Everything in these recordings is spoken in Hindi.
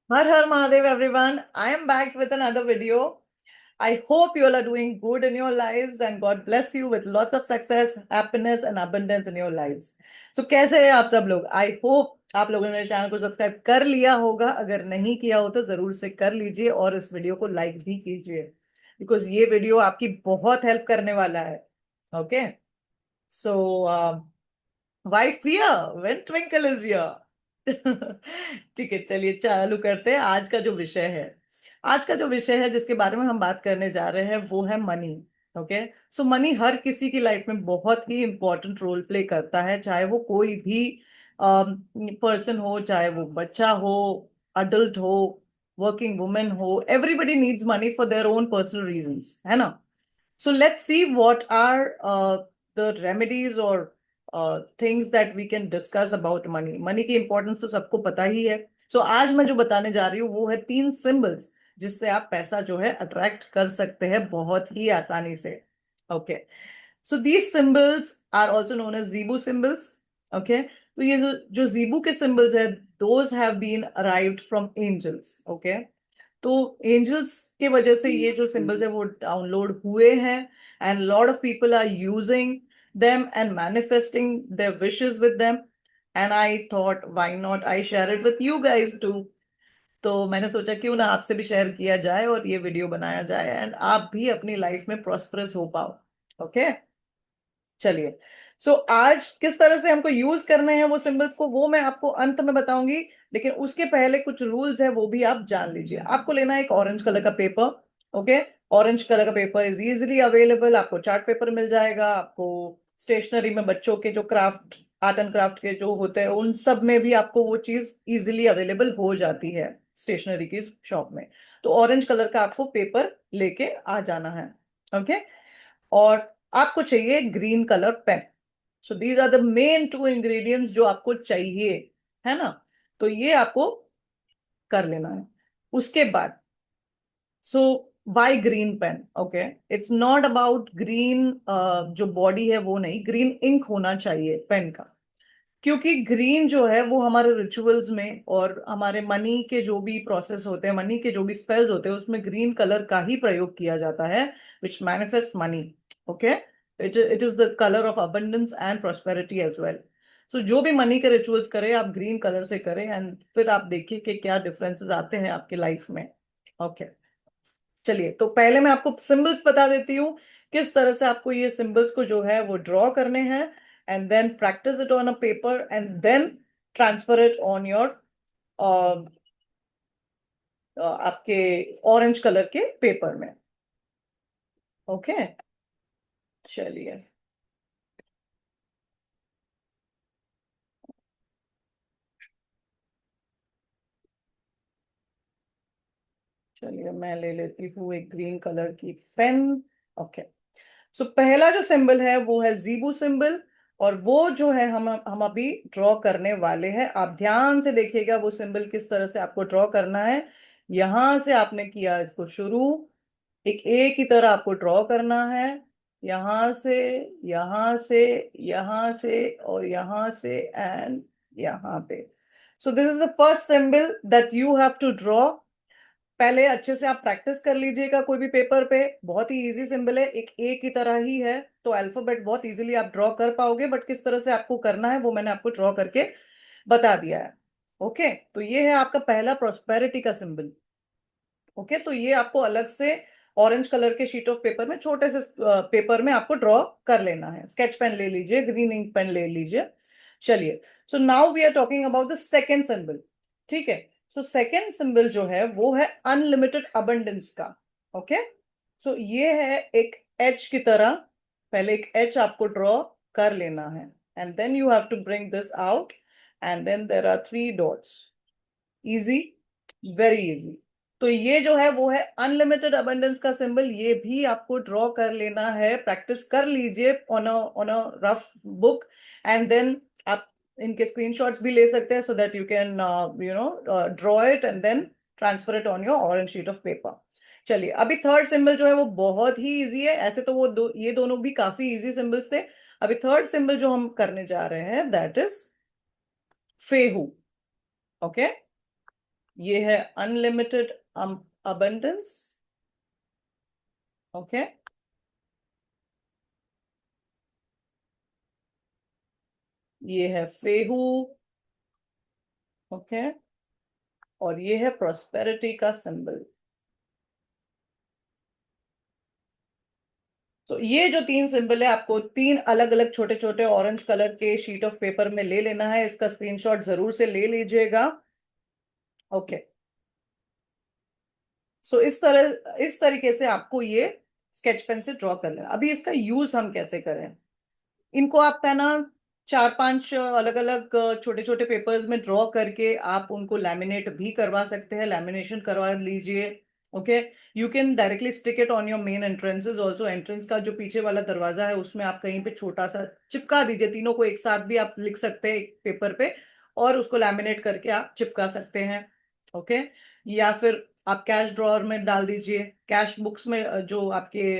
Har Har Mahadev, everyone. I am back with another video. I hope you all are doing good in your lives and God bless you with lots of success, happiness and abundance in your lives. So कैसे हैं आप सब लोग? I hope आप लोगों ने मेरे चैनल को सब्सक्राइब कर लिया होगा. अगर नहीं किया हो तो जरूर से कर लीजिए और इस वीडियो को लाइक भी कीजिए बिकॉज ये वीडियो आपकी बहुत हेल्प करने वाला है. Okay. So why fear when Twinkle is here. ठीक है, चलिए चालू करते हैं आज का जो विषय है. आज का जो विषय है जिसके बारे में हम बात करने जा रहे हैं वो है मनी. ओके. सो मनी हर किसी की लाइफ में बहुत ही इंपॉर्टेंट रोल प्ले करता है, चाहे वो कोई भी पर्सन हो, चाहे वो बच्चा हो, अडल्ट हो, वर्किंग वुमेन हो. Everybody needs money for their own personal reasons, है ना. So let's see what are the remedies or things that we can discuss about money. Money की importance तो सबको पता ही है. So आज मैं जो बताने जा रही हूँ वो है 3 symbols जिससे आप पैसा जो है अट्रैक्ट कर सकते हैं बहुत ही आसानी से. Okay. So these symbols are also known as Zebu symbols. Okay. तो ये जो Zebu के symbols है, those have been arrived from angels. Okay. तो एंजल्स के वजह से ये जो सिंबल्स है वो डाउनलोड हुए हैं and lot of people are using them and manifesting their wishes with them. And I thought why not I share it with you guys too. तो मैंने सोचा क्यों ना आपसे भी शेयर किया जाए और ये वीडियो बनाया जाए एंड आप भी अपनी लाइफ में प्रॉस्परस हो पाओ. ओके. चलिए. सो आज किस तरह से हमको यूज करने हैं वो सिंबल्स को वो मैं आपको अंत में बताऊंगी. लेकिन उसके पहले कुछ रूल्स है वो भी आप जान लीजिए. आपको लेना है एक ऑरेंज कलर का पेपर. ओके. ऑरेंज कलर का पेपर इज इजीली अवेलेबल. आपको चार्ट पेपर मिल जाएगा. आपको स्टेशनरी में बच्चों के जो क्राफ्ट आर्ट एंड क्राफ्ट के जो होते हैं उन सब में भी आपको वो चीज इजीली अवेलेबल हो जाती है स्टेशनरी की शॉप में. तो ऑरेंज कलर का आपको पेपर लेके आ जाना है. ओके. और आपको चाहिए green colour pen. So these are the main 2 ingredients जो आपको चाहिए, है ना. तो ये आपको कर लेना है. उसके बाद so why green pen. Okay. It's not about green जो बॉडी है वो नहीं, ग्रीन इंक होना चाहिए पेन का. क्योंकि ग्रीन जो है वो हमारे रिचुअल्स में और हमारे मनी के जो भी प्रोसेस होते हैं, मनी के जो भी स्पेल्स होते हैं उसमें ग्रीन कलर का ही प्रयोग किया जाता है which manifest money. Okay. It is the colour of abundance and prosperity as well. So जो भी मनी के रिचुअल्स करें आप ग्रीन कलर से करें एंड फिर आप देखिए कि क्या डिफरेंसेस आते हैं आपकी लाइफ में. ओके. चलिए, तो पहले मैं आपको सिंबल्स बता देती हूँ किस तरह से आपको ये सिंबल्स को जो है वो ड्रॉ करने हैं and then practice it on a paper and then transfer it on your आपके ऑरेंज कलर के पेपर में. ओके. चलिए. चलिए मैं ले लेती हूँ एक ग्रीन कलर की पेन. ओके. सो पहला जो सिंबल है वो है जीबू सिंबल. और वो जो है हम अभी ड्रॉ करने वाले हैं. आप ध्यान से देखिएगा वो सिंबल किस तरह से आपको ड्रॉ करना है. यहां से आपने किया इसको शुरू. एक ए की तरह आपको ड्रॉ करना है. यहां से, यहां से, यहां से और यहां से एंड यहां पे. So this is the first symbol that you have to draw. पहले अच्छे से आप प्रैक्टिस कर लीजिएगा कोई भी पेपर पे. बहुत ही इजी सिंबल है, एक ए की तरह ही है. तो अल्फाबेट बहुत इजीली आप ड्रॉ कर पाओगे बट किस तरह से आपको करना है वो मैंने आपको ड्रॉ करके बता दिया है. ओके. तो ये है आपका पहला प्रोस्पेरिटी का सिंबल. ओके. तो ये आपको अलग से ऑरेंज कलर के शीट ऑफ पेपर में छोटे से पेपर में आपको ड्रॉ कर लेना है. स्केच पेन ले लीजिए, ग्रीन इंक पेन ले लीजिए. चलिए. So now we are talking about the second symbol. ठीक है. सो सेकेंड सिंबल जो है वो है अनलिमिटेड अबंडेंस का. ओके. सो ये है एक एच की तरह. पहले एक एच आपको ड्रॉ कर लेना है and then you have to bring this out and then there are 3 dots. Easy. Very easy. तो ये जो है वो है अनलिमिटेड अबंडेंस का सिंबल. ये भी आपको ड्रॉ कर लेना है. प्रैक्टिस कर लीजिए on a rough book and then आप इनके स्क्रीनशॉट्स भी ले सकते हैं so that you can draw it and then transfer it on your orange sheet of paper. चलिए, अभी थर्ड सिंबल जो है वो बहुत ही इजी है. ऐसे तो वो ये दोनों भी काफी इजी सिंबल्स थे. अभी थर्ड सिंबल जो हम करने जा रहे हैं दैट इज फेहू. ओके. ये है अनलिमिटेड अबंडेंस। ओके, ये है फेहू। ओके, और ये है प्रॉस्पेरिटी का सिंबल। तो ये जो तीन सिंबल है आपको तीन अलग अलग छोटे छोटे ऑरेंज कलर के शीट ऑफ पेपर में ले लेना है। इसका स्क्रीनशॉट जरूर से ले लीजिएगा। ओके, सो इस तरीके से आपको ये स्केच पेन से ड्रॉ कर लेना। अभी इसका यूज हम कैसे करें? इनको आप है ना चार पांच अलग अलग छोटे छोटे पेपर्स में ड्रॉ करके आप उनको लैमिनेट भी करवा सकते हैं। लैमिनेशन करवा लीजिए। Okay, you can directly stick it on your main entrances also. Entrance का जो पीछे वाला दरवाजा है उसमें आप कहीं पे छोटा सा चिपका दीजिए। तीनों को एक साथ भी आप लिख सकते हैं एक पेपर पे, और उसको लैमिनेट करके आप चिपका सकते हैं। ओके, या फिर आप कैश ड्रॉअर में डाल दीजिए। कैश बुक्स में जो आपके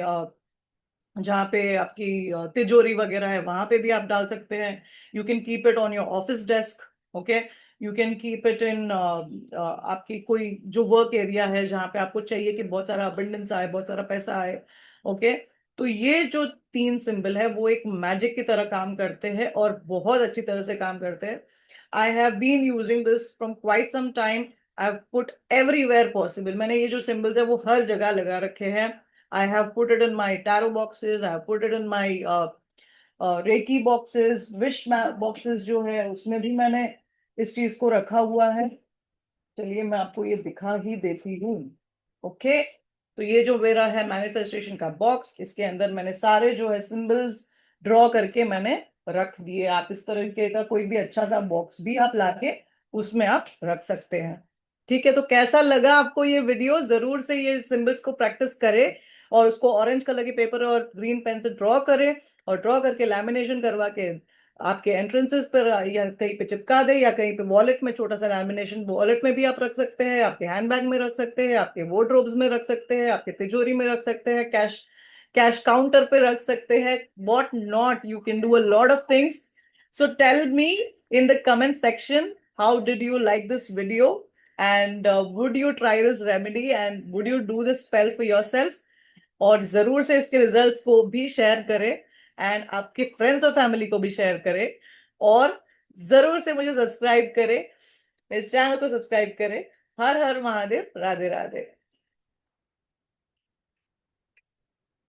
जहाँ पे आपकी तिजोरी वगैरह है वहां पे भी आप डाल सकते हैं। You can keep it on your office desk. Okay, you can keep it in आपकी कोई जो वर्क एरिया है जहाँ पे आपको चाहिए कि बहुत सारा अबंडेंस आए, बहुत सारा पैसा आए। ओके, तो ये जो तीन सिंबल है वो एक मैजिक की तरह काम करते हैं और बहुत अच्छी तरह से काम करते हैं। I have been using this from quite some time. I have put everywhere possible. मैंने ये जो सिंबल्स है वो हर जगह लगा रखे हैं। I have put it in my tarot boxes. I have put it in my Reiki boxes, wish boxes जो है उसमें भी मैंने इस चीज को रखा हुआ है। चलिए मैं आपको ये दिखा ही देती हूँ। ओके, तो ये जो मेरा है मैनिफेस्टेशन का बॉक्स, इसके अंदर मैंने सारे जो है सिंबल्स ड्रॉ करके मैंने रख दिए। आप इस तरीके का कोई भी अच्छा सा बॉक्स भी आप लाके उसमें आप रख सकते हैं। ठीक है, तो कैसा लगा आपको ये वीडियो? जरूर से ये सिंबल्स को प्रैक्टिस करें और उसको ऑरेंज कलर के पेपर और ग्रीन पेन से ड्रॉ करें, और ड्रॉ करके लैमिनेशन करवा के आपके एंट्रेंसेस पर या कहीं पे चिपका दे, या कहीं पे वॉलेट में छोटा सा लैमिनेशन वॉलेट में भी आप रख सकते हैं, आपके हैंडबैग में रख सकते हैं, आपके वार्डरोब्स में रख सकते हैं, आपके तिजोरी में रख सकते हैं, कैश कैश काउंटर पे रख सकते हैं। What not, you can do a lot of things. So tell me in the comment section, how did you like this video, and would you try this remedy, and would you do this spell for yourself? और जरूर से इसके रिजल्ट्स को भी शेयर करें, एंड आपके फ्रेंड्स और फैमिली को भी शेयर करें, और जरूर से मुझे सब्सक्राइब करें, मेरे चैनल को सब्सक्राइब करें। हर हर महादेव, राधे राधे।